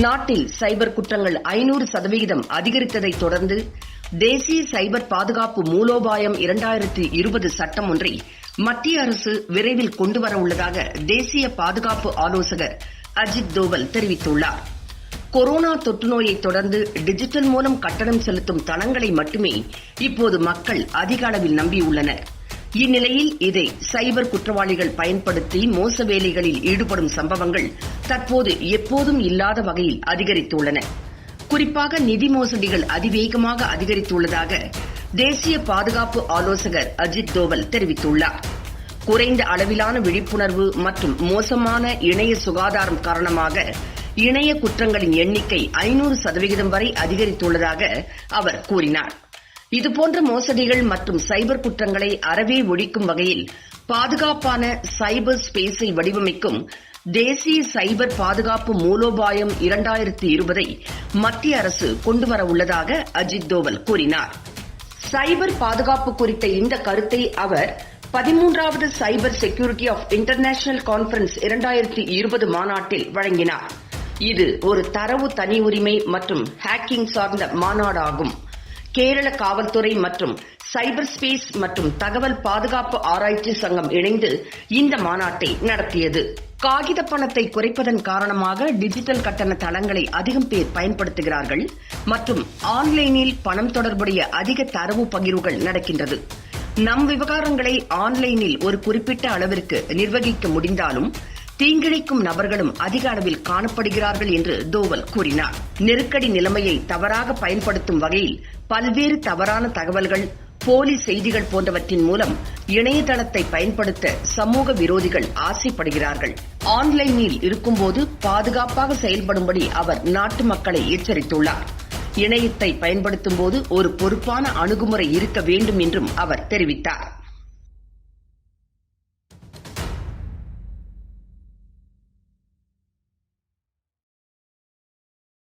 நாட்டில் சைபர் குற்றங்கள் 500% அதிகரித்ததை தொடர்ந்து தேசிய சைபர் பாதுகாப்பு மூலோபாயம் 2020 சட்டம் ஒன்றை மத்திய அரசு விரைவில் கொண்டுவர உள்ளதாக தேசிய பாதுகாப்பு ஆலோசகர் அஜித் தோவல் தெரிவித்துள்ளார். கொரோனா தொற்று நோயை தொடர்ந்து டிஜிட்டல் மூலம் கட்டணம் செலுத்தும் தளங்களை மட்டுமே இப்போது மக்கள் அதிக அளவில் நம்பியுள்ளனர். இந்நிலையில் இதை சைபர் குற்றவாளிகள் பயன்படுத்தி மோச வேலைகளில் ஈடுபடும் சம்பவங்கள் தற்போது எப்போதும் இல்லாத வகையில் அதிகரித்துள்ளன. குறிப்பாக நிதி மோசடிகள் அதிவேகமாக அதிகரித்துள்ளதாக தேசிய பாதுகாப்பு ஆலோசகர் அஜித் தோவல் தெரிவித்துள்ளார். குறைந்த அளவிலான விழிப்புணர்வு மற்றும் மோசமான இணைய சுகாதாரம் காரணமாக இணைய குற்றங்களின் எண்ணிக்கை 500% வரை அதிகரித்துள்ளதாக அவர் கூறினார். இதுபோன்ற மோசடிகள் மற்றும் சைபர் குற்றங்களை அறவே ஒழிக்கும் வகையில் பாதுகாப்பான சைபர் ஸ்பேஸை வடிவமைக்கும் தேசிய சைபர் பாதுகாப்பு மூலோபாயம் 2020 மத்திய அரசு கொண்டுவர உள்ளதாக அஜித் தோவல் கூறினார். சைபர் பாதுகாப்பு குறித்த இந்த கருத்தை அவர் 13வது cyber security of international conference 2020 மாநாட்டில் வழங்கினார். இது ஒரு தரவு தனி உரிமை மற்றும் ஹேக்கிங் சார்ந்த மாநாடாகும். கேரள காவல்துறை மற்றும் சைபர் ஸ்பேஸ் மற்றும் தகவல் பாதுகாப்பு ஆராய்ச்சி சங்கம் இணைந்து இந்த மாநாட்டை நடத்தியது. காகித பணத்தை குறைப்பதன் காரணமாக டிஜிட்டல் கட்டண தளங்களை அதிகம் பேர் பயன்படுத்துகிறார்கள் மற்றும் ஆன்லைனில் பணம் தொடர்புடைய அதிக தரவு பகிர்வுகள் நடக்கின்றது. நம் விவகாரங்களை ஆன்லைனில் ஒரு குறிப்பிட்ட அளவிற்கு நிர்வகிக்க முடிந்தாலும் தீங்கிழைக்கும் நபர்களும் அதிக அளவில் காணப்படுகிறார்கள் என்று தோவல் கூறினார். நெருக்கடி நிலைமையை தவறாக பயன்படுத்தும் வகையில் பல்வேறு தவறான தகவல்கள், போலி செய்திகள் போன்றவற்றின் மூலம் இணையதளத்தை பயன்படுத்த சமூக விரோதிகள் ஆசைப்படுகிறார்கள். ஆன்லைனில் இருக்கும்போது பாதுகாப்பாக செயல்படும்படி அவர் நாட்டு மக்களை எச்சரித்துள்ளார். இணையத்தை பயன்படுத்தும் போது ஒரு பொறுப்பான அணுகுமுறை இருக்க வேண்டும் என்றும் அவர் தெரிவித்தார்.